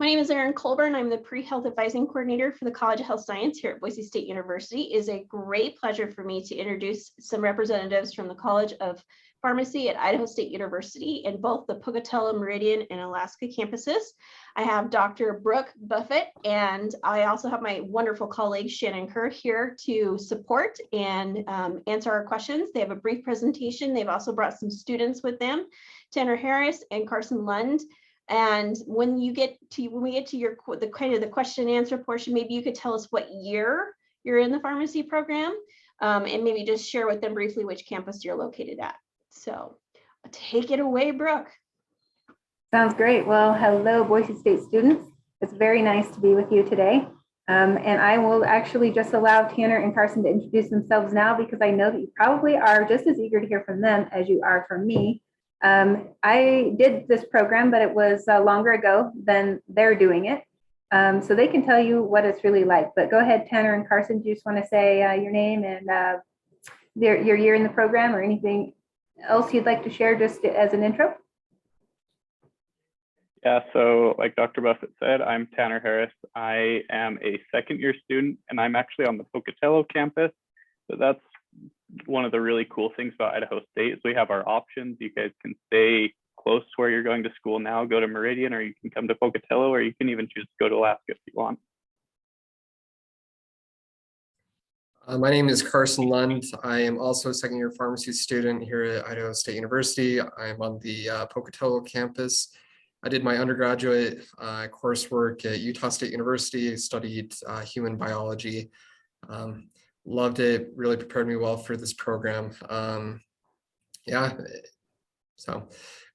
My name is Erin Colburn. I'm the Pre-Health Advising Coordinator for the College of Health Science here at Boise State University. It is a great pleasure for me to introduce some representatives from the College of Pharmacy at Idaho State University in both the Pocatello, Meridian, and Alaska campuses. I have Dr. Brooke Buffett, and I also have my wonderful colleague Shannon Kerr here to support and answer our questions. They have a brief presentation. They've also brought some students with them, Tanner Harris and Carson Lund. And when we get to the kind of the question and answer portion, maybe you could tell us what year you're in the pharmacy program, and maybe just share with them briefly which campus you're located at. So take it away, Brooke. Sounds great. Well, hello, Boise State students. It's very nice to be with you today. And I will actually just allow Tanner and Carson to introduce themselves now, because I know that you probably are just as eager to hear from them as you are from me. I did this program, but it was longer ago than they're doing it. So they can tell you what it's really like. But go ahead, Tanner and Carson, do you just want to say your name and your year in the program, or anything else you'd like to share just as an intro? Yeah, so like Dr. Buffett said, I'm Tanner Harris. I am a second year student, and I'm actually on the Pocatello campus. So that's one of the really cool things about Idaho State is we have our options. You guys can stay close to where you're going to school now, go to Meridian, or you can come to Pocatello, or you can even choose to go to Alaska if you want. My name is Carson Lund. I am also a second year pharmacy student here at Idaho State University. I'm on the Pocatello campus. I did my undergraduate coursework at Utah State University, studied human biology. Loved it, really prepared me well for this program. Yeah, so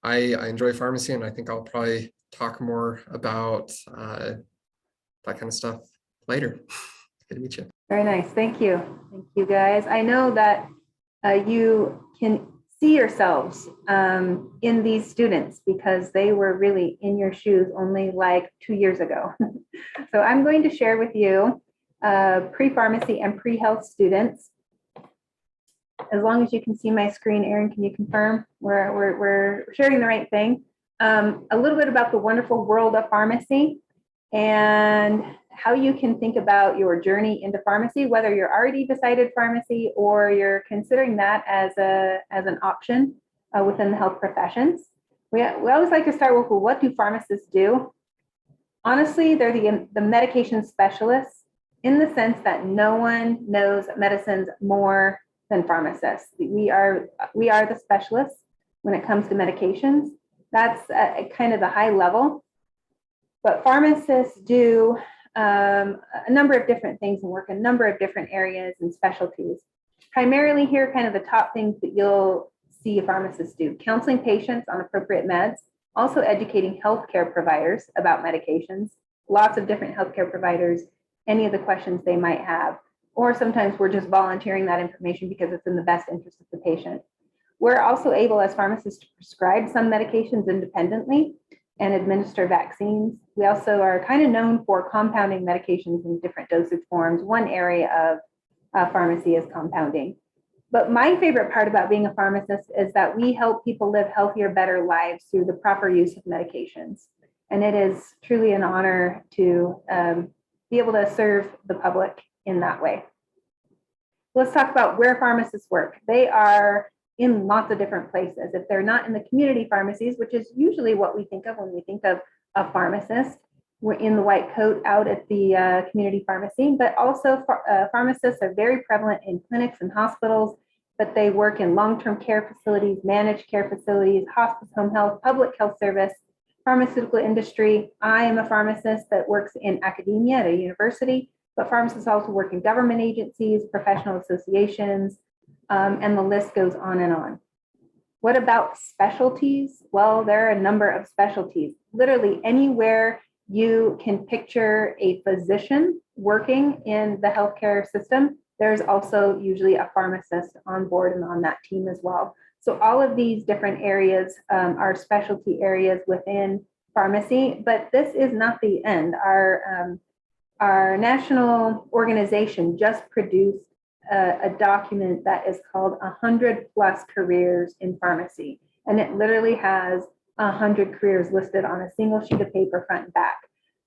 I enjoy pharmacy, and I think I'll probably talk more about that kind of stuff later. Good to meet you. Very nice. Thank you. Thank you, guys. I know that you can see yourselves in these students because they were really in your shoes only like 2 years ago. So I'm going to share with you pre-pharmacy and pre-health students. As long as you can see my screen, Erin, can you confirm we're sharing the right thing? A little bit about the wonderful world of pharmacy and how you can think about your journey into pharmacy, whether you're already decided pharmacy or you're considering that as an option within the health professions. We always like to start with, well, what do pharmacists do? Honestly, they're the medication specialists, in the sense that no one knows medicines more than pharmacists. We are the specialists when it comes to medications. That's kind of the high level. But pharmacists do a number of different things and work in a number of different areas and specialties. Primarily here, kind of the top things that you'll see a pharmacist do: counseling patients on appropriate meds, also educating healthcare providers about medications, lots of different healthcare providers, any of the questions they might have, or sometimes we're just volunteering that information because it's in the best interest of the patient. We're also able as pharmacists to prescribe some medications independently and administer vaccines. We also are kind of known for compounding medications in different dosage forms. One area of pharmacy is compounding. But my favorite part about being a pharmacist is that we help people live healthier, better lives through the proper use of medications. And it is truly an honor to be able to serve the public in that way. Let's talk about where pharmacists work. They are in lots of different places. If they're not in the community pharmacies, which is usually what we think of when we think of a pharmacist, we're in the white coat out at the community pharmacy, but also pharmacists are very prevalent in clinics and hospitals, but they work in long-term care facilities, managed care facilities, hospice, home health, public health service, pharmaceutical industry. I am a pharmacist that works in academia at a university, but pharmacists also work in government agencies, professional associations, and the list goes on and on. What about specialties? Well, there are a number of specialties. Literally anywhere you can picture a physician working in the healthcare system, there's also usually a pharmacist on board and on that team as well. So all of these different areas are specialty areas within pharmacy, but this is not the end. Our national organization just produced a document that is called 100+ careers in pharmacy. And it literally has 100 careers listed on a single sheet of paper, front and back.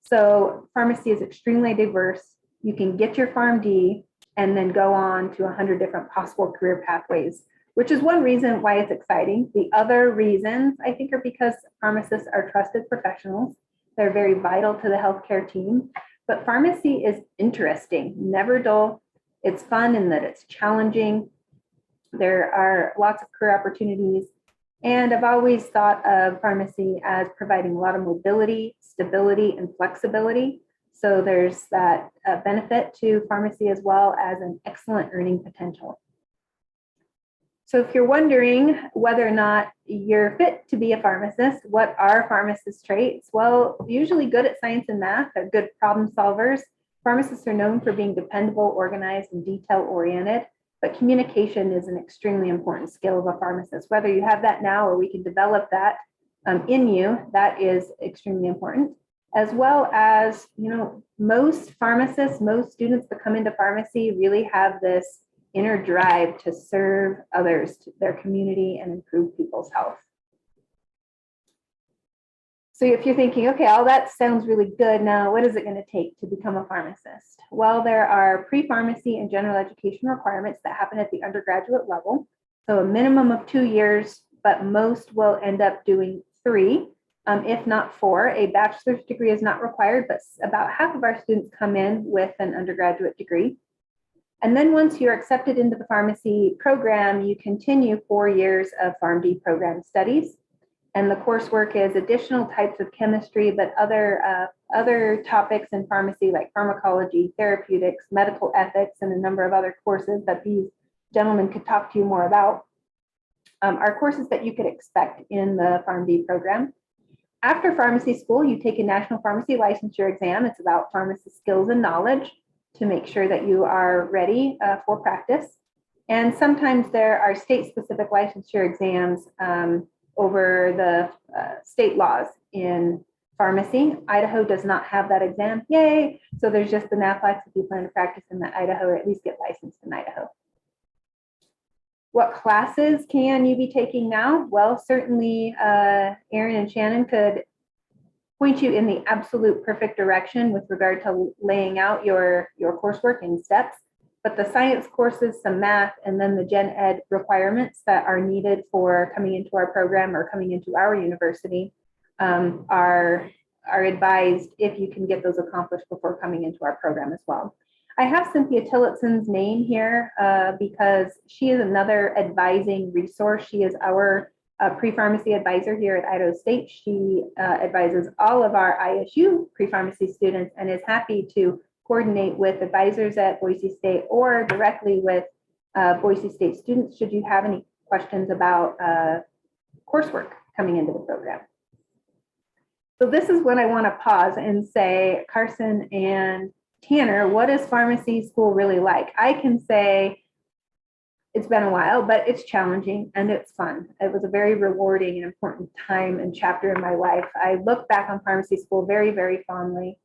So pharmacy is extremely diverse. You can get your PharmD and then go on to 100 different possible career pathways, which is one reason why it's exciting. The other reasons, I think, are because pharmacists are trusted professionals. They're very vital to the healthcare team. But pharmacy is interesting, never dull. It's fun in that it's challenging. There are lots of career opportunities. And I've always thought of pharmacy as providing a lot of mobility, stability, and flexibility. So there's that benefit to pharmacy as well as an excellent earning potential. So if you're wondering whether or not you're fit to be a pharmacist, what are pharmacist traits? Well, usually good at science and math, they're good problem solvers. Pharmacists are known for being dependable, organized, and detail-oriented, but communication is an extremely important skill of a pharmacist. Whether you have that now or we can develop that in you, that is extremely important. As well as, most pharmacists, most students that come into pharmacy really have this inner drive to serve others, to their community, and improve people's health. So if you're thinking, okay, all that sounds really good, now what is it going to take to become a pharmacist? Well, there are pre-pharmacy and general education requirements that happen at the undergraduate level. So a minimum of 2 years, but most will end up doing 3, if not 4. A bachelor's degree is not required, but about half of our students come in with an undergraduate degree. And then once you're accepted into the pharmacy program, you continue 4 years of PharmD program studies. And the coursework is additional types of chemistry, but other topics in pharmacy like pharmacology, therapeutics, medical ethics, and a number of other courses that these gentlemen could talk to you more about are courses that you could expect in the PharmD program. After pharmacy school, you take a national pharmacy licensure exam. It's about pharmacist skills and knowledge to make sure that you are ready for practice. And sometimes there are state-specific licensure exams over the state laws in pharmacy. Idaho does not have that exam, yay! So there's just the NAPLAX if you plan to practice in Idaho or at least get licensed in Idaho. What classes can you be taking now? Well, certainly Erin and Shannon could point you in the absolute perfect direction with regard to laying out your coursework in steps. But the science courses, some math, and then the gen ed requirements that are needed for coming into our program or coming into our university are advised if you can get those accomplished before coming into our program as well. I have Cynthia Tillotson's name here because she is another advising resource. She is our pre-pharmacy advisor here at Idaho State. She advises all of our ISU pre-pharmacy students and is happy to coordinate with advisors at Boise State or directly with Boise State students should you have any questions about coursework coming into the program. So this is when I want to pause and say, Carson and Tanner, what is pharmacy school really like? I can say it's been a while, but it's challenging and it's fun. It was a very rewarding and important time and chapter in my life. I look back on pharmacy school very, very fondly.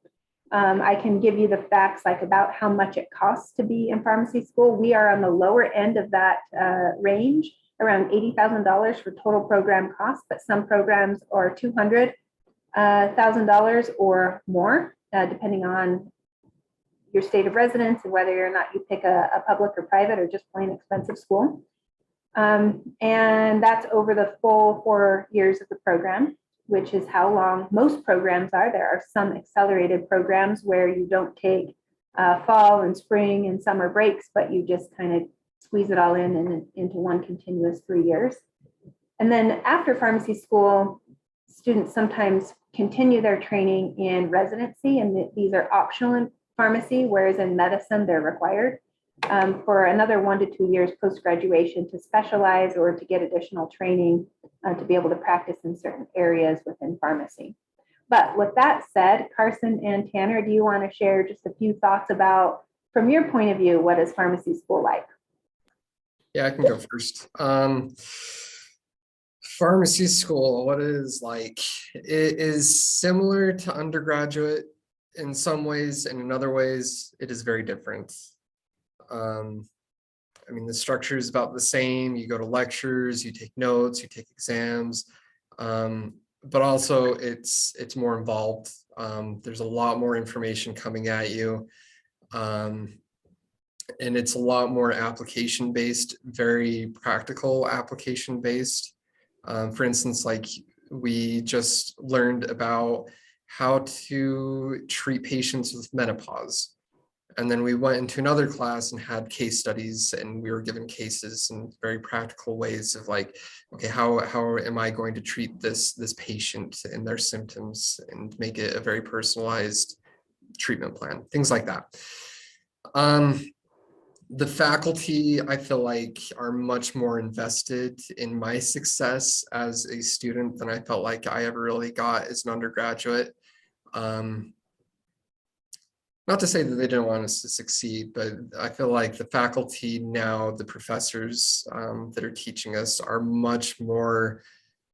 I can give you the facts like about how much it costs to be in pharmacy school. We are on the lower end of that range, around $80,000 for total program costs, but some programs are $200,000 or more, depending on your state of residence and whether or not you pick a public or private or just plain expensive school. And that's over the full 4 years of the program, which is how long most programs are. There are some accelerated programs where you don't take fall and spring and summer breaks, but you just kind of squeeze it all in into one continuous 3 years. And then after pharmacy school, students sometimes continue their training in residency, and these are optional in pharmacy, whereas in medicine, they're required for another 1 to 2 years post-graduation to specialize or to get additional training to be able to practice in certain areas within pharmacy. But with that said, Carson and Tanner, do you want to share just a few thoughts about, from your point of view, what is pharmacy school like? Yeah, I can go first. Pharmacy school, what it is like? It is similar to undergraduate in some ways, and in other ways, it is very different. I mean, the structure is about the same. You go to lectures, you take notes, you take exams, but also it's more involved There's a lot more information coming at you. And it's a lot more application based, very practical application based. For instance, like we just learned about how to treat patients with menopause. And then we went into another class and had case studies, and we were given cases in very practical ways of like, okay, how am I going to treat this patient and their symptoms and make it a very personalized treatment plan, things like that. The faculty, I feel like, are much more invested in my success as a student than I felt like I ever really got as an undergraduate. Not to say that they didn't want us to succeed, but I feel like the faculty now, the professors that are teaching us are much more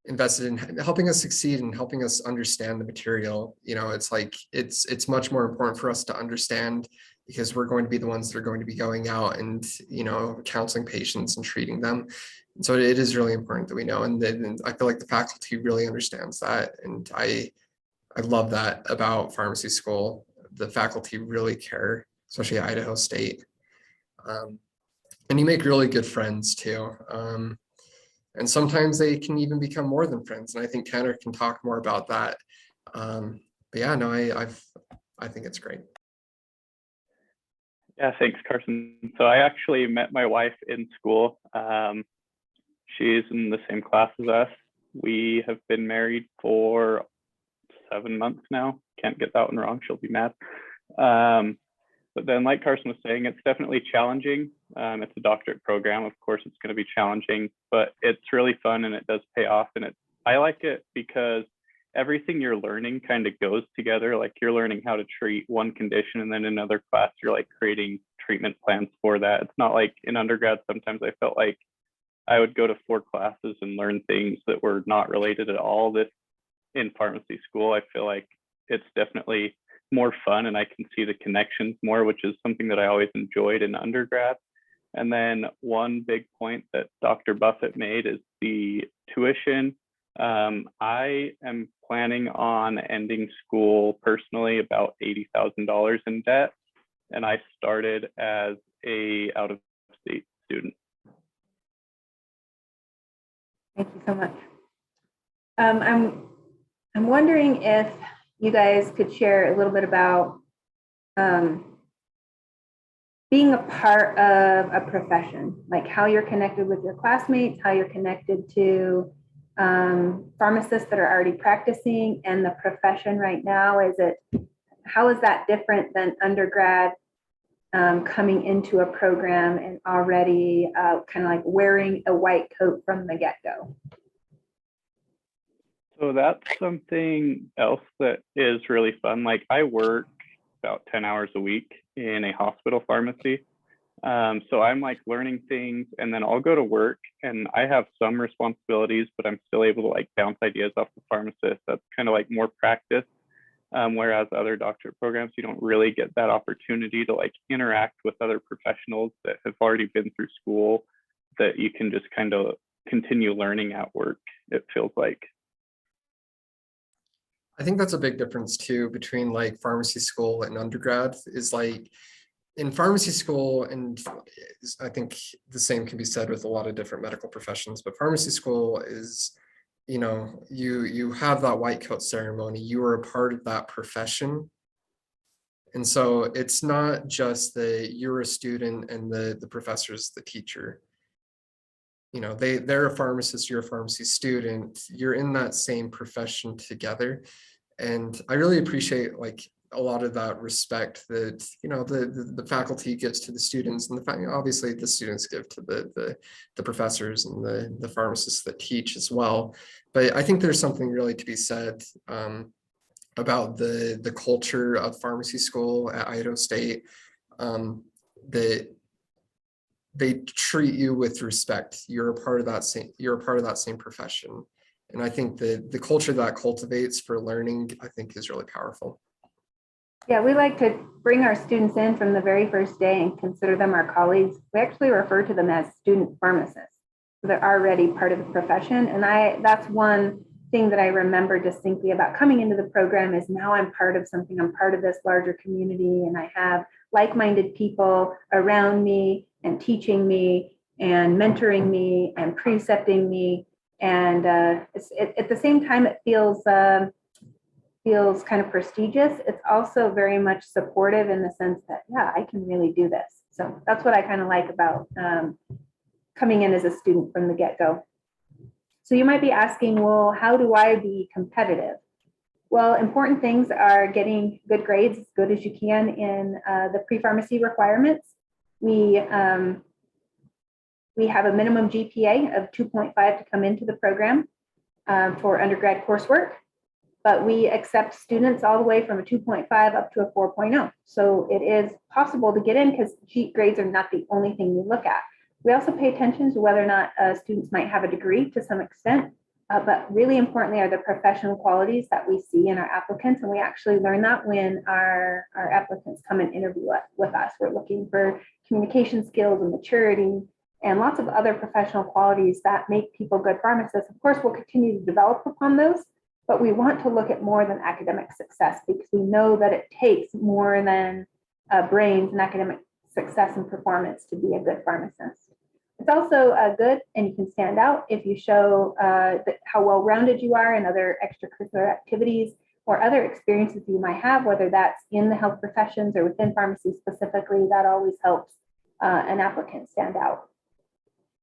invested in helping us succeed and helping us understand the material. You know, it's like, it's much more important for us to understand, because we're going to be the ones that are going to be going out and, you know, counseling patients and treating them. And so it is really important that we know. And then I feel like the faculty really understands that. And I love that about pharmacy school. The faculty really care, especially at Idaho State. And you make really good friends too. And sometimes they can even become more than friends. And I think Tanner can talk more about that. But yeah, no, I think it's great. Yeah, thanks, Carson. So I actually met my wife in school. She's in the same class as us. We have been married for 7 months now. Can't get that one wrong. She'll be mad. But then, like Carson was saying, it's definitely challenging. It's a doctorate program. Of course, it's going to be challenging, but it's really fun and it does pay off. And I like it because everything you're learning kind of goes together. Like you're learning how to treat one condition, and then in another class, you're like creating treatment plans for that. It's not like in undergrad, sometimes I felt like I would go to 4 classes and learn things that were not related at all. This in pharmacy school, I feel like it's definitely more fun and I can see the connections more, which is something that I always enjoyed in undergrad. And then one big point that Dr. Buffett made is the tuition. I am planning on ending school personally about $80,000 in debt, and I started as a out-of-state student. Thank you so much. I'm wondering if you guys could share a little bit about being a part of a profession, like how you're connected with your classmates, how you're connected to pharmacists that are already practicing, and the profession right now. How is that different than undergrad coming into a program and already kind of like wearing a white coat from the get-go? So that's something else that is really fun. Like I work about 10 hours a week in a hospital pharmacy. So I'm like learning things, and then I'll go to work and I have some responsibilities, but I'm still able to like bounce ideas off the pharmacist. That's kind of like more practice. Whereas other doctorate programs, you don't really get that opportunity to like interact with other professionals that have already been through school, that you can just kind of continue learning at work, it feels like. I think that's a big difference too between like pharmacy school and undergrad. Is like in pharmacy school, and I think the same can be said with a lot of different medical professions, but pharmacy school is, you know, you have that white coat ceremony, you are a part of that profession. And so it's not just that you're a student and the professor's the teacher. You know, they're a pharmacist, you're a pharmacy student, you're in that same profession together. And I really appreciate like a lot of that respect that, you know, the faculty gives to the students, and the fact, obviously the students give to the professors and the pharmacists that teach as well. But I think there's something really to be said about the culture of pharmacy school at Idaho State, that they treat you with respect. You're a part of that same profession. And I think that the culture that cultivates for learning, I think, is really powerful. Yeah, we like to bring our students in from the very first day and consider them our colleagues. We actually refer to them as student pharmacists. So they're already part of the profession. And that's one thing that I remember distinctly about coming into the program is now I'm part of something. I'm part of this larger community, and I have like-minded people around me and teaching me and mentoring me and precepting me. And at the same time, it feels kind of prestigious. It's also very much supportive in the sense that, yeah, I can really do this. So that's what I kind of like about coming in as a student from the get-go. So you might be asking, well, how do I be competitive? Well, important things are getting good grades as good as you can in the pre-pharmacy requirements. We have a minimum GPA of 2.5 to come into the program for undergrad coursework, but we accept students all the way from a 2.5 up to a 4.0. So it is possible to get in because grades are not the only thing we look at. We also pay attention to whether or not students might have a degree to some extent, but really importantly are the professional qualities that we see in our applicants. And we actually learn that when our applicants come and interview with us. We're looking for communication skills and maturity and lots of other professional qualities that make people good pharmacists. Of course, we'll continue to develop upon those, but we want to look at more than academic success because we know that it takes more than brains and academic success and performance to be a good pharmacist. It's also good, and you can stand out if you show how well-rounded you are in other extracurricular activities or other experiences you might have, whether that's in the health professions or within pharmacy specifically. That always helps an applicant stand out.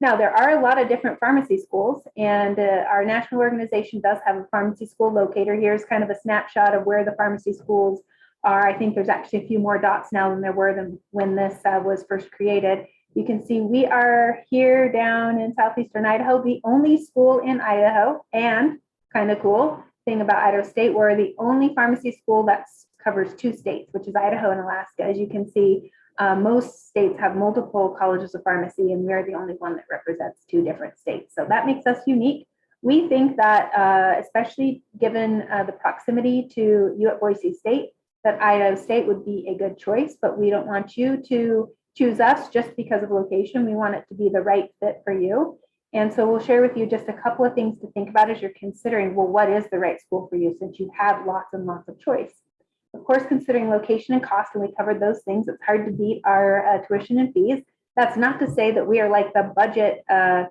Now, there are a lot of different pharmacy schools, and our national organization does have a pharmacy school locator. Here's kind of a snapshot of where the pharmacy schools are. I think there's actually a few more dots now than there were when this was first created. You can see we are here down in southeastern Idaho, the only school in Idaho, and kind of cool thing about Idaho State, we're the only pharmacy school that covers 2 states, which is Idaho and Alaska. As you can see, most states have multiple colleges of pharmacy, and we're the only one that represents 2 different states. So that makes us unique. We think that, especially given the proximity to you at Boise State, that Idaho State would be a good choice, but we don't want you to choose us just because of location. We want it to be the right fit for you. And so we'll share with you just a couple of things to think about as you're considering, well, what is the right school for you since you have lots and lots of choice. Of course, considering location and cost, and we covered those things, it's hard to beat our tuition and fees. That's not to say that we are like the budget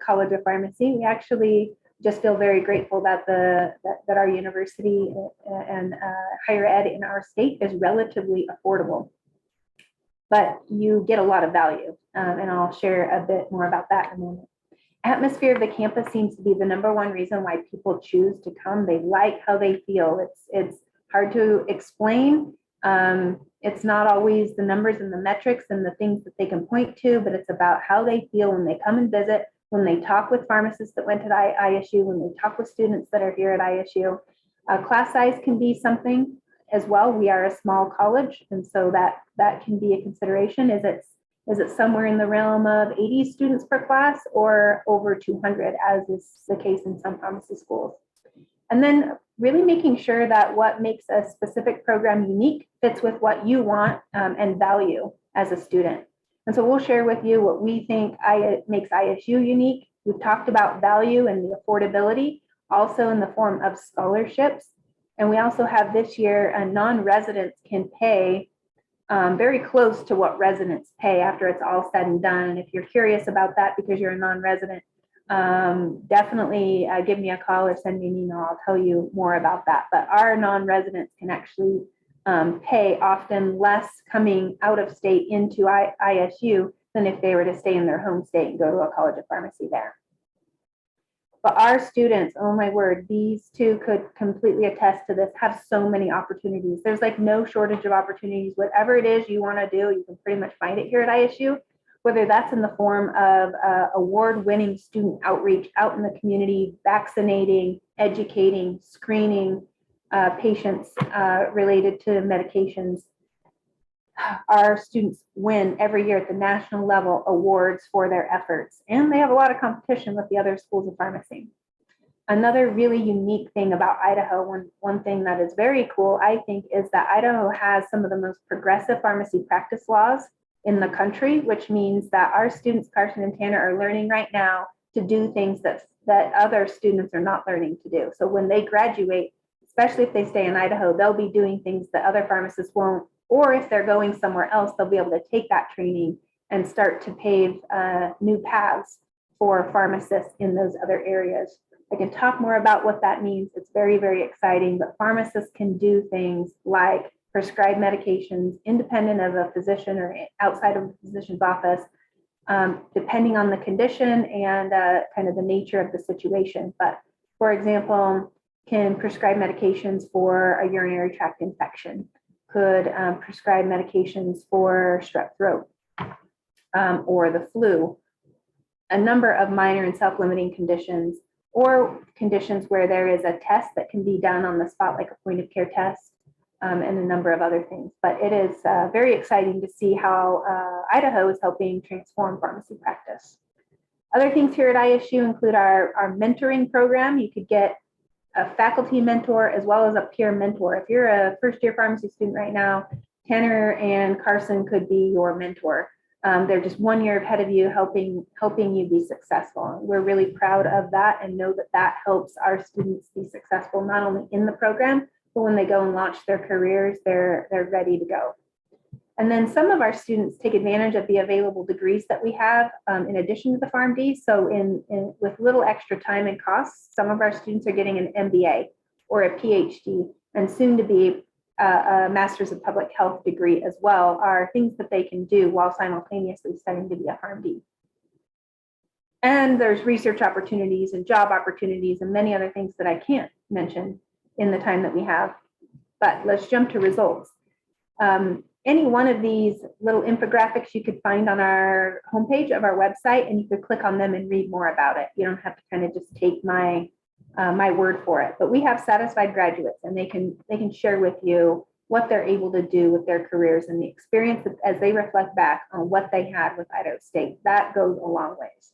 college of pharmacy. We actually just feel very grateful that that our university and higher ed in our state is relatively affordable. But you get a lot of value, and I'll share a bit more about that in a moment. Atmosphere of the campus seems to be the #1 reason why people choose to come. They like how they feel. It's hard to explain. It's not always the numbers and the metrics and the things that they can point to, but it's about how they feel when they come and visit, when they talk with pharmacists that went to the ISU, when they talk with students that are here at ISU. Class size can be something as well. We are a small college, and so that can be a consideration. Is it somewhere in the realm of 80 students per class or over 200, as is the case in some pharmacy schools? And then really making sure that what makes a specific program unique fits with what you want and value as a student. And so we'll share with you what we think makes ISU unique. We've talked about value and the affordability, also in the form of scholarships. And we also have this year, non-residents can pay very close to what residents pay after it's all said and done. And if you're curious about that because you're a non-resident, definitely give me a call or send me an email. I'll tell you more about that. But our non-residents can actually pay often less coming out of state into ISU than if they were to stay in their home state and go to a college of pharmacy there. But our students, oh my word, these two could completely attest to this, have so many opportunities. There's like no shortage of opportunities. Whatever it is you want to do, you can pretty much find it here at ISU, whether that's in the form of award-winning student outreach out in the community, vaccinating, educating, screening patients related to medications. Our students win every year at the national level awards for their efforts, and they have a lot of competition with the other schools of pharmacy. Another really unique thing about Idaho, one thing that is very cool, I think, is that Idaho has some of the most progressive pharmacy practice laws in the country, which means that our students, Carson and Tanner, are learning right now to do things that other students are not learning to do. So when they graduate, especially if they stay in Idaho, they'll be doing things that other pharmacists won't, or if they're going somewhere else, they'll be able to take that training and start to pave new paths for pharmacists in those other areas. I can talk more about what that means. It's very, very exciting, but pharmacists can do things like prescribe medications independent of a physician or outside of a physician's office, depending on the condition and kind of the nature of the situation. But for example, can prescribe medications for a urinary tract infection, could prescribe medications for strep throat or the flu, a number of minor and self-limiting conditions, or conditions where there is a test that can be done on the spot, like a point of care test, and a number of other things. But it is very exciting to see how Idaho is helping transform pharmacy practice. Other things here at ISU include our mentoring program. You could get a faculty mentor as well as a peer mentor. If you're a first-year pharmacy student right now, Tanner and Carson could be your mentor. They're just 1 year ahead of you, helping you be successful. We're really proud of that and know that that helps our students be successful, not only in the program, but when they go and launch their careers, they're ready to go. And then some of our students take advantage of the available degrees that we have in addition to the PharmD. So with little extra time and costs, some of our students are getting an MBA or a PhD, and soon to be a Master's of Public Health degree as well, are things that they can do while simultaneously studying to be a PharmD. And there's research opportunities and job opportunities and many other things that I can't mention in the time that we have. But let's jump to results. Any one of these little infographics you could find on our homepage of our website, and you could click on them and read more about it. You don't have to kind of just take my word for it. But we have satisfied graduates, and they can share with you what they're able to do with their careers and the experience as they reflect back on what they had with Idaho State. That goes a long ways.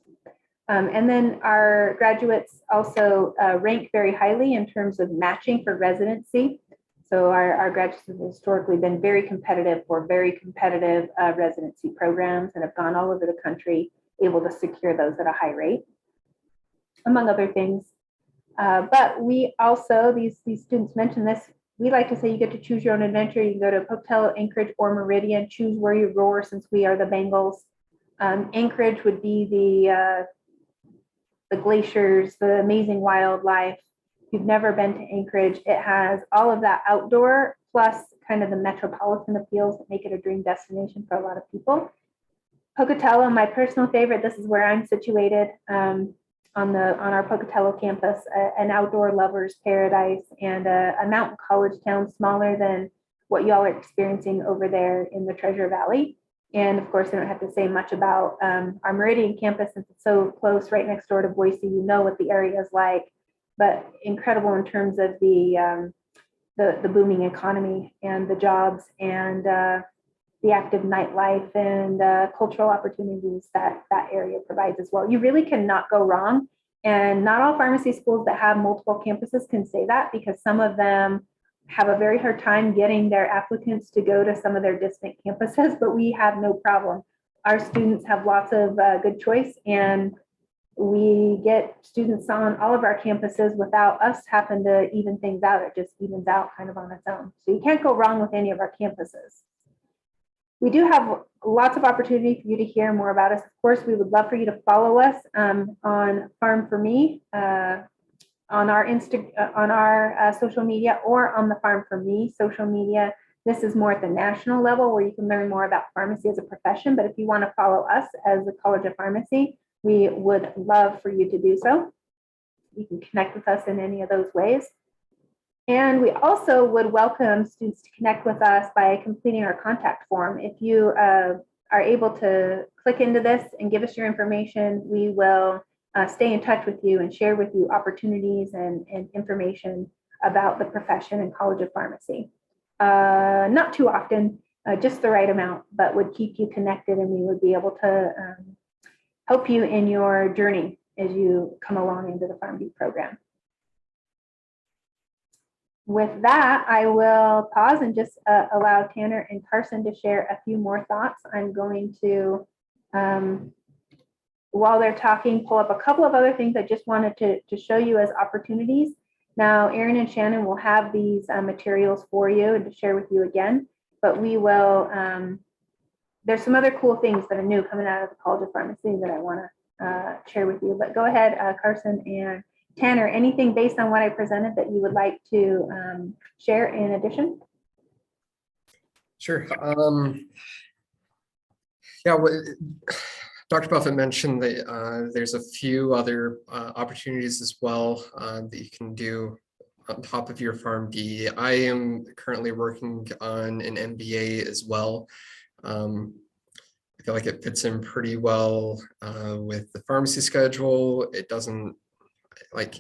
And then our graduates also rank very highly in terms of matching for residency. So our graduates have historically been very competitive for very competitive residency programs and have gone all over the country, able to secure those at a high rate, among other things. But we also, these students mentioned this, we like to say you get to choose your own adventure. You can go to Pocatello, Anchorage, or Meridian, choose where you roar, since we are the Bengals. Anchorage would be the glaciers, the amazing wildlife. If you've never been to Anchorage, it has all of that outdoor plus kind of the metropolitan appeals that make it a dream destination for a lot of people. Pocatello, my personal favorite, this is where I'm situated on our Pocatello campus, an outdoor lover's paradise and a mountain college town smaller than what y'all are experiencing over there in the Treasure Valley. And of course, I don't have to say much about our Meridian campus, since it's so close, right next door to Boise. You know what the area is like, but incredible in terms of the booming economy and the jobs and the active nightlife and cultural opportunities that area provides as well. You really cannot go wrong. And not all pharmacy schools that have multiple campuses can say that, because some of them have a very hard time getting their applicants to go to some of their distant campuses, but we have no problem. Our students have lots of good choice, and we get students on all of our campuses without us having to even things out. It just evens out kind of on its own. So you can't go wrong with any of our campuses. We do have lots of opportunity for you to hear more about us. Of course, we would love for you to follow us on Farm for Me, on our social media, or on the Farm for Me social media. This is more at the national level where you can learn more about pharmacy as a profession. But if you want to follow us as the College of Pharmacy, we would love for you to do so. You can connect with us in any of those ways. And we also would welcome students to connect with us by completing our contact form. If you are able to click into this and give us your information, we will stay in touch with you and share with you opportunities and information about the profession and College of Pharmacy. Not too often, just the right amount, but would keep you connected, and we would be able to help you in your journey as you come along into the PharmD program. With that, I will pause and just allow Tanner and Carson to share a few more thoughts. I'm going to while they're talking, pull up a couple of other things I just wanted to show you as opportunities. Now, Erin and Shannon will have these materials for you and to share with you again, but we will, there's some other cool things that are new coming out of the College of Pharmacy that I want to share with you. But go ahead, Carson and Tanner, anything based on what I presented that you would like to share in addition? Sure. Yeah, Dr. Buffett mentioned that there's a few other opportunities as well that you can do on top of your PharmD. I am currently working on an MBA as well. I feel like it fits in pretty well with the pharmacy schedule. It doesn't, like,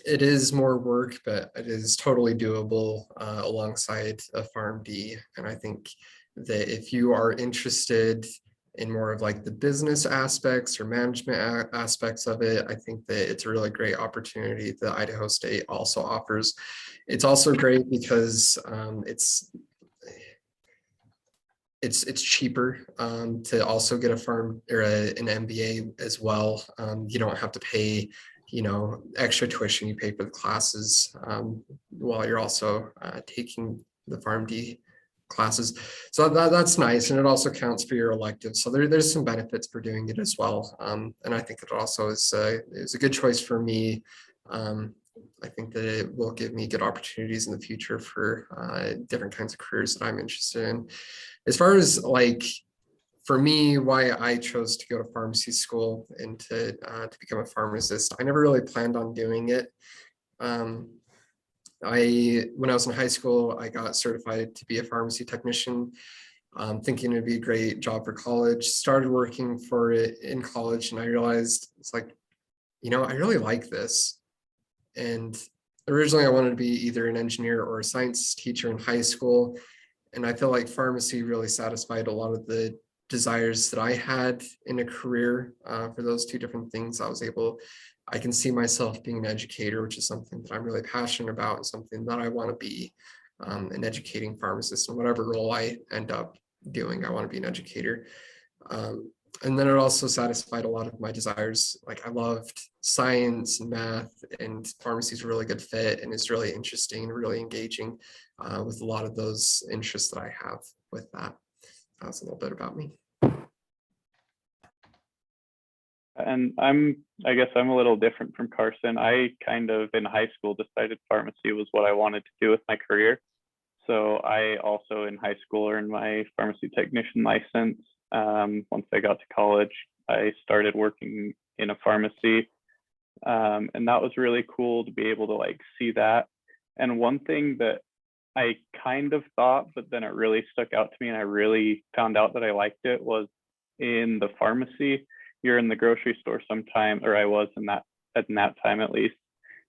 it is more work, but it is totally doable alongside a PharmD. And I think that if you are interested in more of like the business aspects or management aspects of it, I think that it's a really great opportunity that Idaho State also offers. It's also great because it's cheaper to also get a farm or an MBA as well. You don't have to pay, you know, extra tuition. You pay for the classes while you're also taking the PharmD classes. So that's nice. And it also counts for your elective. So there's some benefits for doing it as well. And I think it also is a good choice for me. I think that it will give me good opportunities in the future for different kinds of careers that I'm interested in. As far as like, for me, why I chose to go to pharmacy school and to become a pharmacist, I never really planned on doing it. When I was in high school, I got certified to be a pharmacy technician, thinking it'd be a great job for college. Started working for it in college, and I realized it's like, you know, I really like this. And originally I wanted to be either an engineer or a science teacher in high school. And I feel like pharmacy really satisfied a lot of the desires that I had in a career for those two different things. I can see myself being an educator, which is something that I'm really passionate about and something that I want to be, an educating pharmacist. And whatever role I end up doing, I want to be an educator. And then it also satisfied a lot of my desires. Like, I loved science and math, and pharmacy is a really good fit and is really interesting and really engaging with a lot of those interests that I have with that. That's a little bit about me. And I guess I'm a little different from Carson. I kind of in high school decided pharmacy was what I wanted to do with my career. So I also in high school earned my pharmacy technician license. Once I got to college, I started working in a pharmacy. And that was really cool to be able to like see that. And one thing that I kind of thought, but then it really stuck out to me and I really found out that I liked it, was in the pharmacy. You're in the grocery store sometime, or I was in that at that time at least.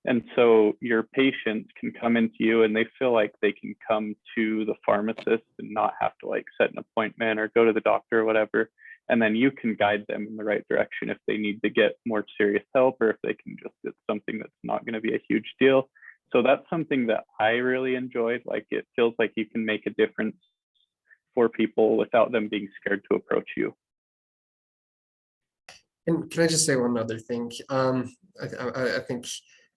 And so your patients can come into you and they feel like they can come to the pharmacist and not have to like set an appointment or go to the doctor or whatever. And then you can guide them in the right direction if they need to get more serious help or if they can just get something that's not going to be a huge deal. So that's something that I really enjoyed. Like, it feels like you can make a difference for people without them being scared to approach you. And can I just say one other thing? I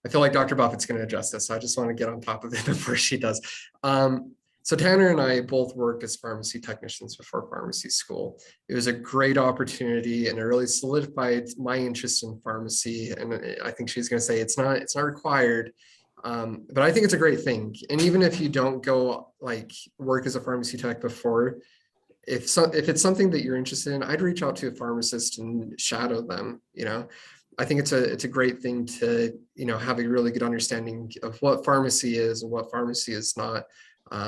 feel like Dr. Buffett's going to address this, so I just want to get on top of it before she does. So Tanner and I both worked as pharmacy technicians before pharmacy school. It was a great opportunity, and it really solidified my interest in pharmacy. And I think she's going to say it's not required, but I think it's a great thing. And even if you don't go like work as a pharmacy tech before, if it's something that you're interested in, I'd reach out to a pharmacist and shadow them. You know, I think it's a great thing to, you know, have a really good understanding of what pharmacy is and what pharmacy is not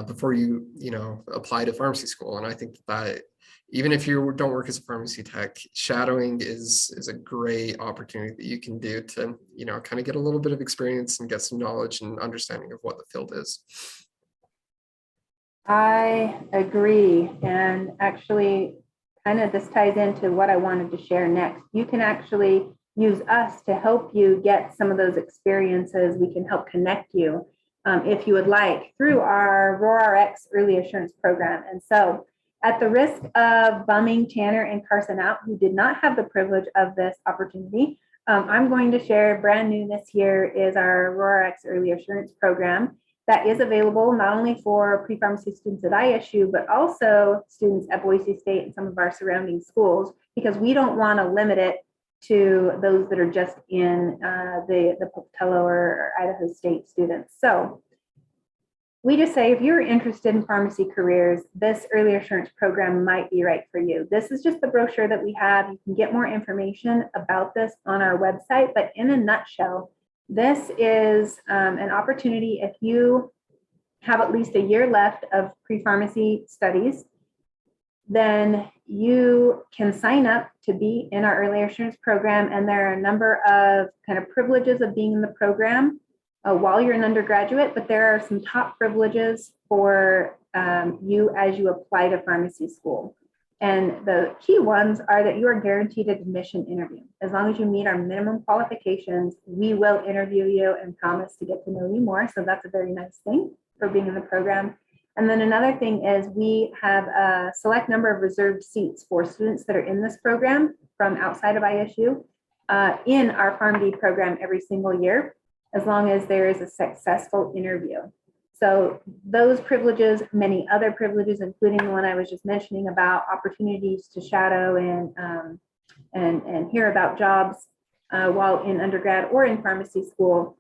before you know, apply to pharmacy school. And I think that even if you don't work as a pharmacy tech, shadowing is a great opportunity that you can do to, you know, kind of get a little bit of experience and get some knowledge and understanding of what the field is. I agree. And actually, kind of this ties into what I wanted to share next. You can actually use us to help you get some of those experiences. We can help connect you if you would like through our RoarRx early assurance program. And so At the risk of bumming Tanner and Carson out, who did not have the privilege of this opportunity, I'm going to share brand new this year is our Aurora X Early Assurance Program that is available not only for pre-pharmacy students at ISU, but also students at Boise State and some of our surrounding schools, because we don't want to limit it to those that are just in the Pocatello or Idaho State students. So we just say, if you're interested in pharmacy careers, this early assurance program might be right for you. This is just the brochure that we have. You can get more information about this on our website, but in a nutshell, this is an opportunity if you have at least a year left of pre-pharmacy studies, then you can sign up to be in our early assurance program. And there are a number of kind of privileges of being in the program while you're an undergraduate, but there are some top privileges for you as you apply to pharmacy school. And the key ones are that you are guaranteed an admission interview. As long as you meet our minimum qualifications, we will interview you and promise to get to know you more. So that's a very nice thing for being in the program. And then another thing is we have a select number of reserved seats for students that are in this program from outside of ISU in our PharmD program every single year, as long as there is a successful interview. So those privileges, many other privileges, including the one I was just mentioning about opportunities to shadow and hear about jobs while in undergrad or in pharmacy school,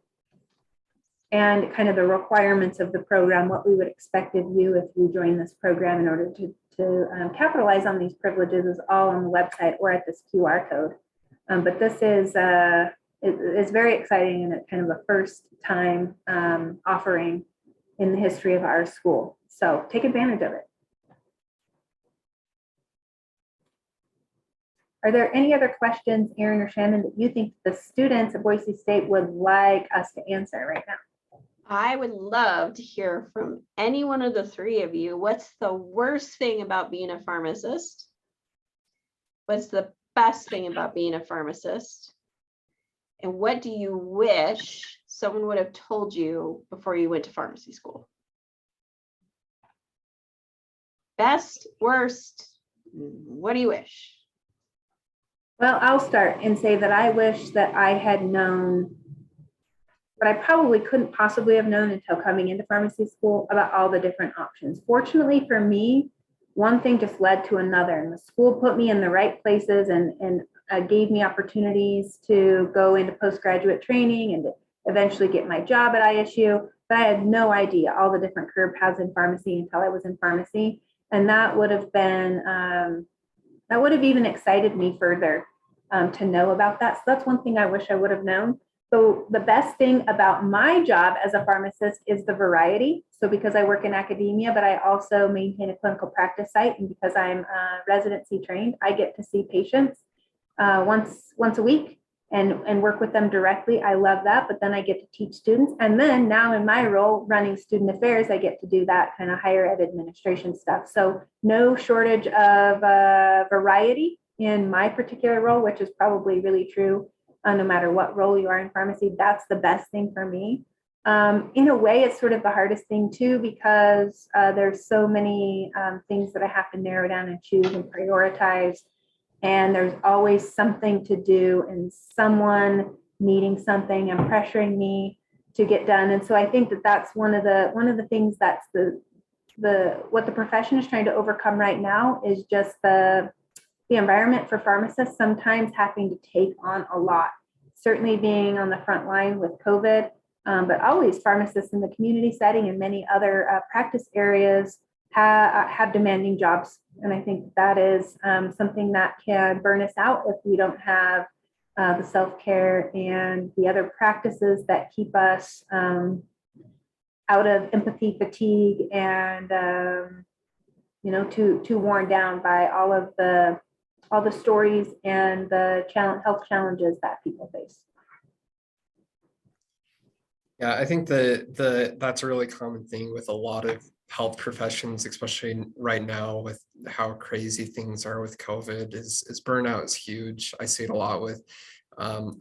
and kind of the requirements of the program, what we would expect of you if you join this program in order to capitalize on these privileges is all on the website or at this QR code. But this is it's very exciting, and it's kind of a first time offering in the history of our school. So take advantage of it. Are there any other questions, Erin or Shannon, that you think the students at Boise State would like us to answer right now? I would love to hear from any one of the three of you. What's the worst thing about being a pharmacist? What's the best thing about being a pharmacist? And what do you wish someone would have told you before you went to pharmacy school? Best, worst, what do you wish? Well, I'll start and say that I wish that I had known what I probably couldn't possibly have known until coming into pharmacy school about all the different options. Fortunately for me, one thing just led to another, and the school put me in the right places and gave me opportunities to go into postgraduate training and to eventually get my job at ISU. But I had no idea all the different career paths in pharmacy until I was in pharmacy. And that would have been, that would have even excited me further to know about that. So that's one thing I wish I would have known. So the best thing about my job as a pharmacist is the variety. So because I work in academia, but I also maintain a clinical practice site, and because I'm residency trained, I get to see patients once a week and work with them directly. I love that, but then I get to teach students. And then now in my role running student affairs, I get to do that kind of higher ed administration stuff. So no shortage of variety in my particular role, which is probably really true no matter what role you are in pharmacy. That's the best thing for me. In a way, it's sort of the hardest thing too, because there's so many things that I have to narrow down and choose and prioritize. And there's always something to do and someone needing something and pressuring me to get done. And so I think that that's one of the things that's what the profession is trying to overcome right now is just the environment for pharmacists sometimes having to take on a lot. Certainly being on the front line with COVID, but always pharmacists in the community setting and many other practice areas have demanding jobs. And I think that is something that can burn us out if we don't have the self-care and the other practices that keep us out of empathy fatigue and too worn down by all the stories and the health challenges that people face. Yeah, I think that's a really common thing with a lot of health professions, especially right now with how crazy things are with COVID, is burnout is huge. I see it a lot with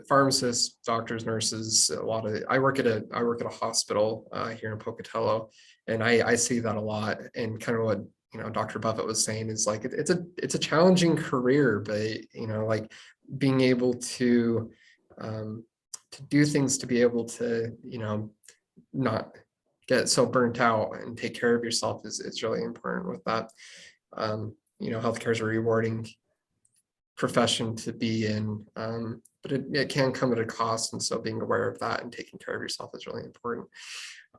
pharmacists, doctors, nurses. I work at a hospital here in Pocatello, and I see that a lot. And kind of what Dr. Buffett was saying, is like, it's a challenging career, but, like being able to do things to be able to, not get so burnt out and take care of yourself is really important with that. Healthcare is a rewarding profession to be in, but it can come at a cost. And so being aware of that and taking care of yourself is really important.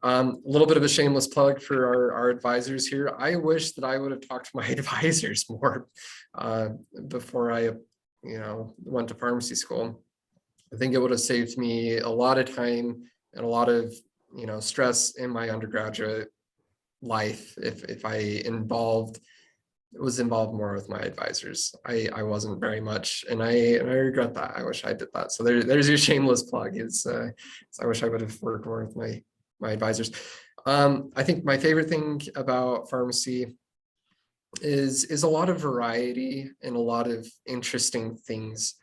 A little bit of a shameless plug for our advisors here. I wish that I would have talked to my advisors more before I, went to pharmacy school. I think it would have saved me a lot of time and a lot of, stress in my undergraduate life if I was involved more with my advisors. I wasn't very much, and I regret that. I wish I did that. So there's your shameless plug. So I wish I would have worked more with my advisors. I think my favorite thing about pharmacy is a lot of variety and a lot of interesting things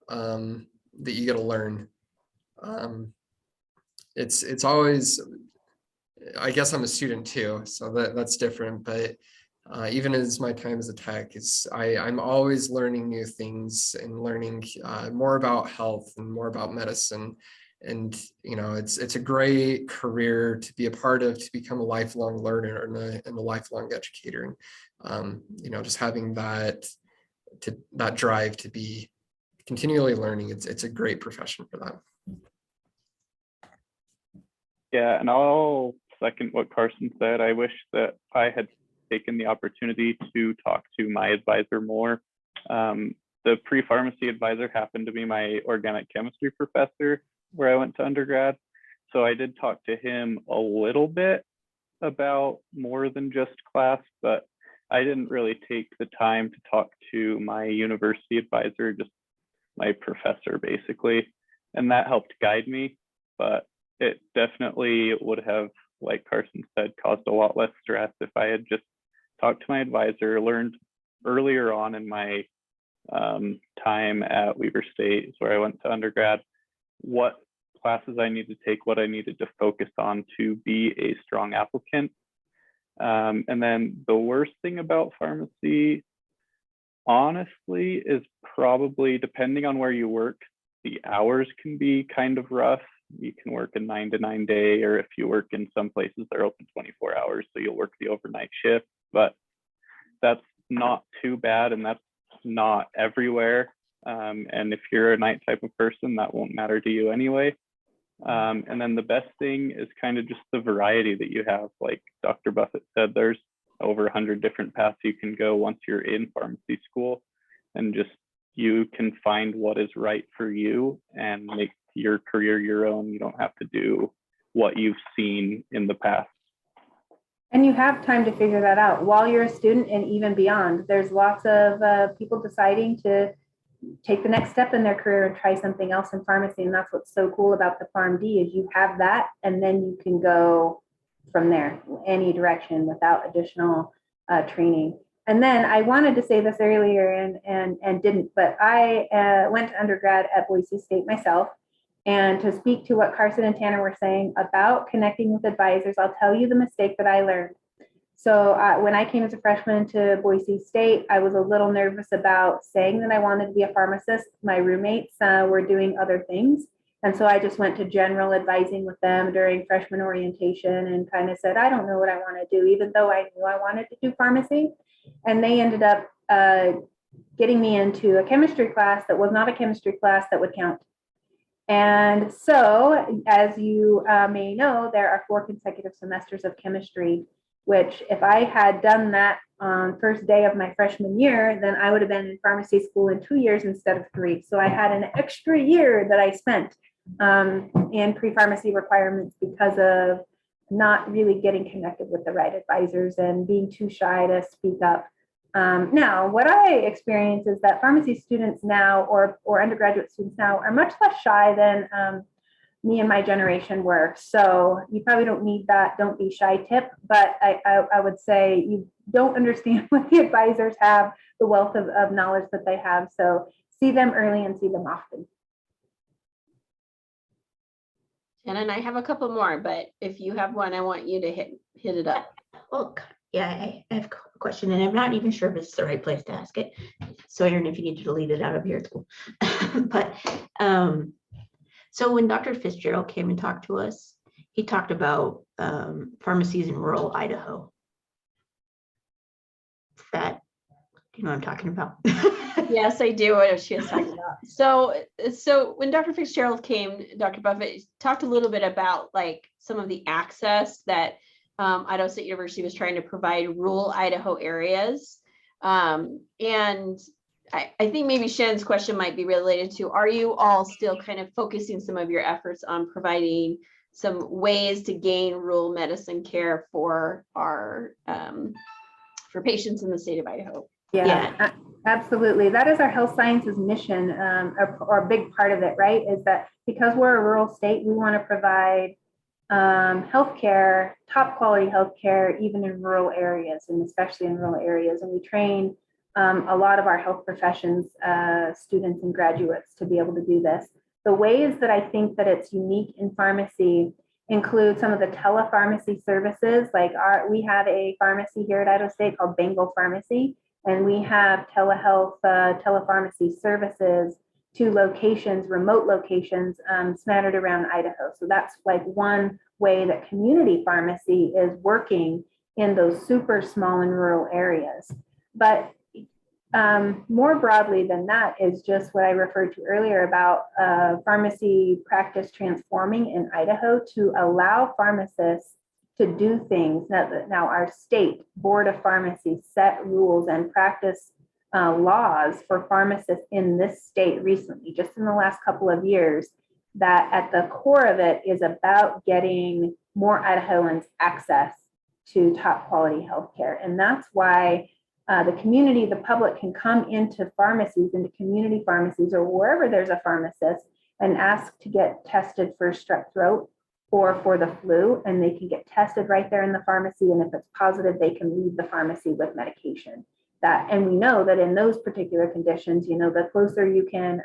that you get to learn. It's always, I guess I'm a student too, so that's different, but even as my time as a tech, I'm always learning new things and learning more about health and more about medicine. And, it's a great career to be a part of, to become a lifelong learner and a lifelong educator. And, just having that drive to be continually learning, it's a great profession for that. Yeah, and I'll second what Carson said. I wish that I had taken the opportunity to talk to my advisor more. The pre-pharmacy advisor happened to be my organic chemistry professor where I went to undergrad. So I did talk to him a little bit about more than just class, but I didn't really take the time to talk to my university advisor, just my professor basically. And that helped guide me, but it definitely would have, like Carson said, caused a lot less stress if I had just talked to my advisor, learned earlier on in my time at Weber State, where I went to undergrad, what classes I need to take, what I needed to focus on to be a strong applicant. And then the worst thing about pharmacy, honestly, is probably, depending on where you work, the hours can be kind of rough. You can work a 9 to 9 day, or if you work in some places, they're open 24 hours. So you'll work the overnight shift, but that's not too bad. And that's not everywhere. And if you're a night type of person, that won't matter to you anyway. And then the best thing is kind of just the variety that you have. Like Dr. Buffett said, there's over 100 different paths you can go once you're in pharmacy school, and just you can find what is right for you and make your career your own. You don't have to do what you've seen in the past. And you have time to figure that out while you're a student and even beyond. There's lots of people deciding to take the next step in their career and try something else in pharmacy. And that's what's so cool about the PharmD is you have that, and then you can go from there any direction without additional training. And then I wanted to say this earlier and didn't, but I went to undergrad at Boise State myself. And to speak to what Carson and Tanner were saying about connecting with advisors, I'll tell you the mistake that I learned. So when I came as a freshman to Boise State, I was a little nervous about saying that I wanted to be a pharmacist. My roommates were doing other things. And so I just went to general advising with them during freshman orientation and kind of said, I don't know what I want to do, even though I knew I wanted to do pharmacy. And they ended up getting me into a chemistry class that was not a chemistry class that would count. And so, as you may know, there are 4 consecutive semesters of chemistry, which if I had done that on first day of my freshman year, then I would have been in pharmacy school in 2 years instead of 3. So I had an extra year that I spent in pre-pharmacy requirements because of not really getting connected with the right advisors and being too shy to speak up. Now, what I experience is that pharmacy students now, or undergraduate students now, are much less shy than me and my generation were. So you probably don't need that "don't be shy" tip, but I would say you don't understand what the advisors have, the wealth of knowledge that they have. So see them early and see them often. And I have a couple more, but if you have one, I want you to hit it up. Well, Yeah, I have a question, and I'm not even sure if it's the right place to ask it. So Aaron, if you need to delete it out of here, it's cool. But so when Dr. Fitzgerald came and talked to us, he talked about pharmacies in rural Idaho. That, do you know what I'm talking about? Yes, I do. What she was talking about. So when Dr. Fitzgerald came, Dr. Buffett talked a little bit about like some of the access that Idaho State University was trying to provide rural Idaho areas. And I think maybe Shannon's question might be related to, are you all still kind of focusing some of your efforts on providing some ways to gain rural medicine care for our for patients in the state of Idaho? Yeah, absolutely. That is our health sciences mission, or a big part of it, right? Is that because we're a rural state, we want to provide healthcare, top quality healthcare, even in rural areas, and especially in rural areas. And we train a lot of our health professions, students and graduates to be able to do this. The ways that I think that it's unique in pharmacy include some of the telepharmacy services. Like we have a pharmacy here at Idaho State called Bengal Pharmacy, and we have telehealth, telepharmacy services to locations, remote locations scattered around Idaho. So that's like one way that community pharmacy is working in those super small and rural areas. But more broadly than that is just what I referred to earlier about pharmacy practice transforming in Idaho to allow pharmacists to do things. Now our state board of pharmacy set rules and practice laws for pharmacists in this state recently, just in the last couple of years, that at the core of it is about getting more Idahoans access to top quality healthcare. And that's why the community, the public can come into pharmacies, into community pharmacies or wherever there's a pharmacist and ask to get tested for strep throat or for the flu, and they can get tested right there in the pharmacy. And if it's positive, they can leave the pharmacy with medication. And we know that in those particular conditions, the closer you can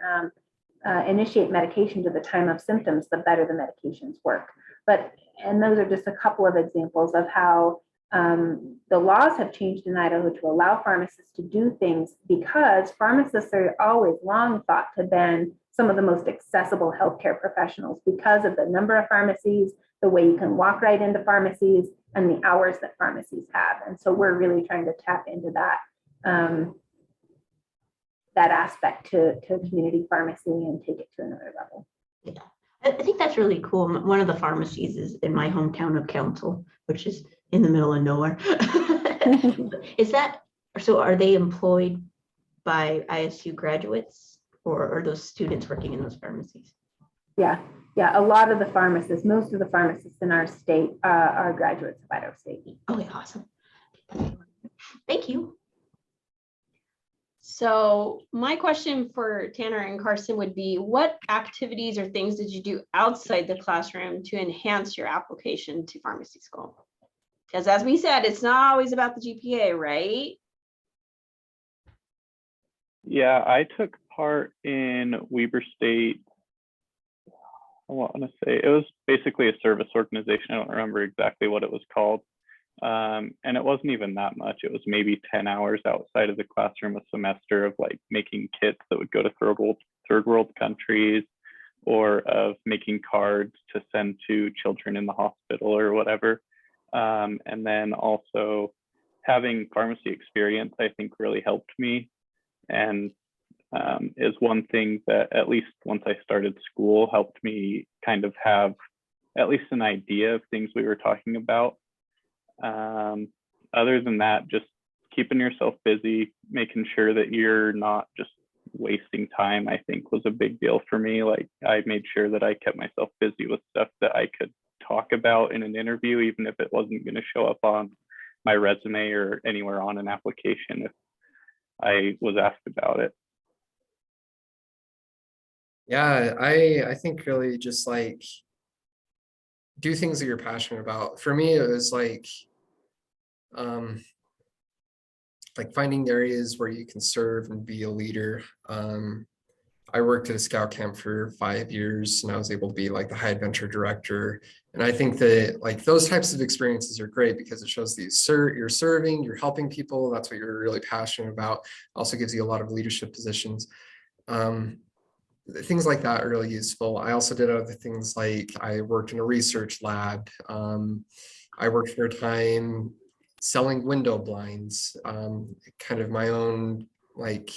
initiate medication to the time of symptoms, the better the medications work. And those are just a couple of examples of how the laws have changed in Idaho to allow pharmacists to do things, because pharmacists are always long thought to have been some of the most accessible healthcare professionals because of the number of pharmacies, the way you can walk right into pharmacies, and the hours that pharmacies have. And so we're really trying to tap into that that aspect to community pharmacy and take it to another level. Yeah, I think that's really cool. One of the pharmacies is in my hometown of Council, which is in the middle of nowhere. Is that so? Are they employed by ISU graduates, or are those students working in those pharmacies? Yeah, a lot of the pharmacists, most of the pharmacists in our state are graduates of Idaho State. Okay, awesome. Thank you. So my question for Tanner and Carson would be, what activities or things did you do outside the classroom to enhance your application to pharmacy school? Because as we said, it's not always about the GPA, right? Yeah, I took part in Weber State. I want to say it was basically a service organization. I don't remember exactly what it was called. And it wasn't even that much. It was maybe 10 hours outside of the classroom a semester of like making kits that would go to third world countries, or of making cards to send to children in the hospital or whatever. And then also having pharmacy experience, I think really helped me, and is one thing that at least once I started school helped me kind of have at least an idea of things we were talking about. Other than that, just keeping yourself busy, making sure that you're not just wasting time, I think was a big deal for me. Like I made sure that I kept myself busy with stuff that I could talk about in an interview, even if it wasn't going to show up on my resume or anywhere on an application if I was asked about it. Yeah, I think really just like do things that you're passionate about. For me, it was like finding areas where you can serve and be a leader. I worked at a scout camp for 5 years and I was able to be like the high adventure director. And I think that like those types of experiences are great because it shows that you're serving, you're helping people. That's what you're really passionate about. Also gives you a lot of leadership positions. Um, Things like that are really useful. I also did other things like I worked in a research lab. I worked for a time selling window blinds, kind of my own, like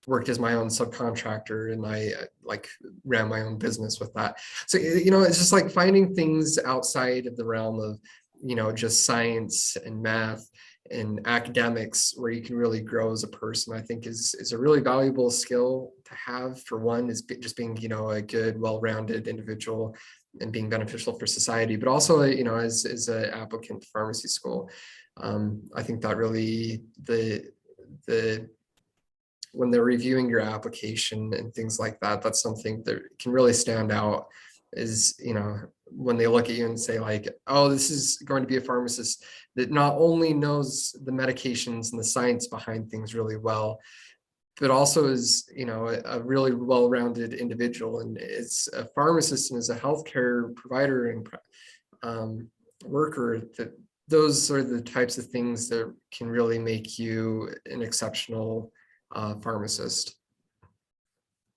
worked as my own subcontractor, and I like ran my own business with that. So, it's just like finding things outside of the realm of, just science and math and academics where you can really grow as a person. I think is a really valuable skill to have. For one, is just being, a good, well-rounded individual and being beneficial for society, but also, as an applicant to pharmacy school. I think that really the when they're reviewing your application and things like that, that's something that can really stand out is, when they look at you and say like, oh, this is going to be a pharmacist that not only knows the medications and the science behind things really well, but also is, a really well-rounded individual and is a pharmacist and is a healthcare provider and worker. That those are the types of things that can really make you an exceptional pharmacist.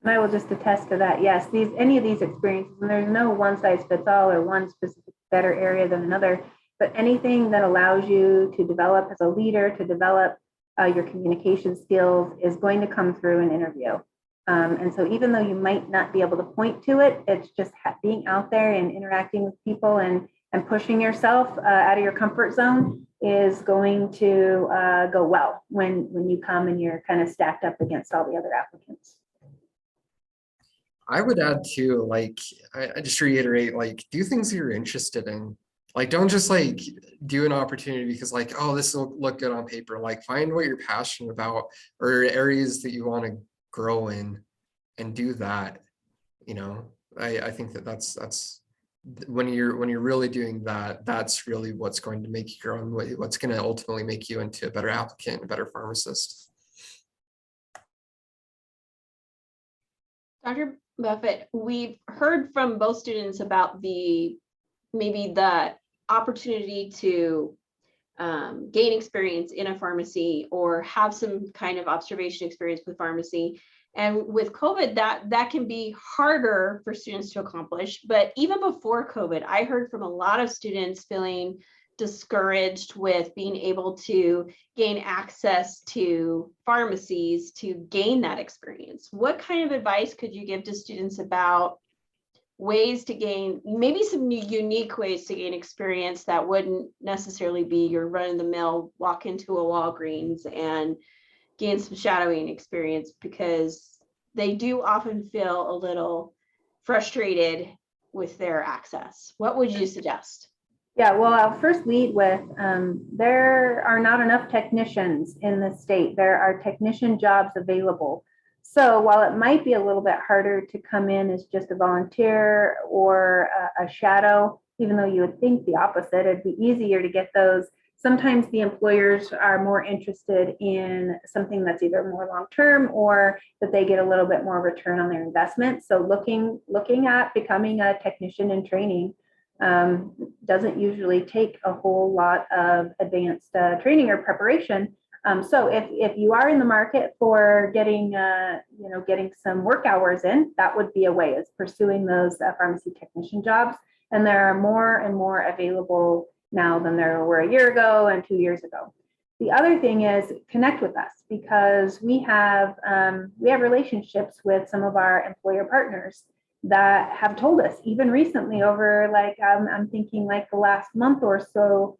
And I will just attest to that. Yes, any of these experiences, and there's no one size fits all or one specific better area than another, but anything that allows you to develop as a leader, to develop your communication skills is going to come through an interview. And so even though you might not be able to point to it, it's just being out there and interacting with people and pushing yourself out of your comfort zone is going to go well when you come and you're kind of stacked up against all the other applicants. I would add too, like, I just reiterate, like, do things that you're interested in. Like, don't just like do an opportunity because like, oh, this will look good on paper. Like, find what you're passionate about or areas that you want to grow in and do that. I think that's when you're really doing that, that's really what's going to make you grow and what's going to ultimately make you into a better applicant, a better pharmacist. Dr. Buffett, we've heard from both students about maybe the opportunity to gain experience in a pharmacy or have some kind of observation experience with pharmacy. And with COVID, that can be harder for students to accomplish. But even before COVID, I heard from a lot of students feeling discouraged with being able to gain access to pharmacies to gain that experience. What kind of advice could you give to students about ways to gain, maybe some unique ways to gain experience that wouldn't necessarily be your run-of-the-mill walk into a Walgreens and gain some shadowing experience, because they do often feel a little frustrated with their access? What would you suggest? Yeah, well, I'll first lead with there are not enough technicians in the state. There are technician jobs available. So while it might be a little bit harder to come in as just a volunteer or a shadow, even though you would think the opposite, it'd be easier to get those. Sometimes the employers are more interested in something that's either more long-term or that they get a little bit more return on their investment. So looking at becoming a technician in training doesn't usually take a whole lot of advanced training or preparation. So if you are in the market for getting some work hours in, that would be a way, is pursuing those pharmacy technician jobs. And there are more and more available now than there were a year ago and 2 years ago. The other thing is connect with us, because we have relationships with some of our employer partners that have told us, even recently over I'm thinking like the last month or so,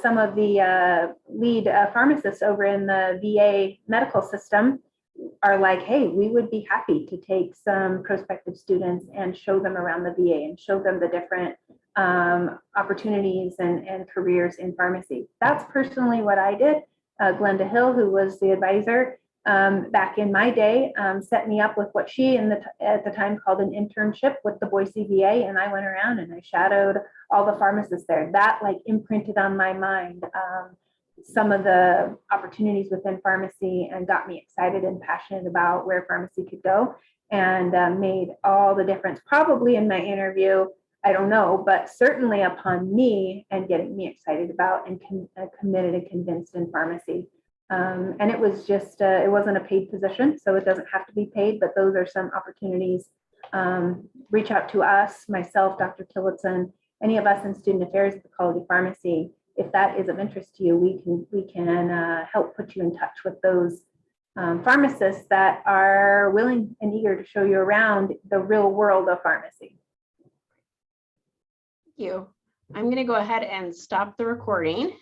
some of the lead pharmacists over in the VA medical system are like, hey, we would be happy to take some prospective students and show them around the VA and show them the different opportunities and careers in pharmacy. That's personally what I did. Glenda Hill, who was the advisor back in my day, set me up with what she at the time called an internship with the Boise VA, and I went around and I shadowed all the pharmacists there. That imprinted on my mind some of the opportunities within pharmacy and got me excited and passionate about where pharmacy could go, and made all the difference probably in my interview. I don't know, but certainly upon me and getting me excited about and committed and convinced in pharmacy. And it was just, it wasn't a paid position, so it doesn't have to be paid, but those are some opportunities. Reach out to us, myself, Dr. Tillotson, any of us in student affairs at the College of Pharmacy. If that is of interest to you, we can help put you in touch with those pharmacists that are willing and eager to show you around the real world of pharmacy. Thank you. I'm going to go ahead and stop the recording.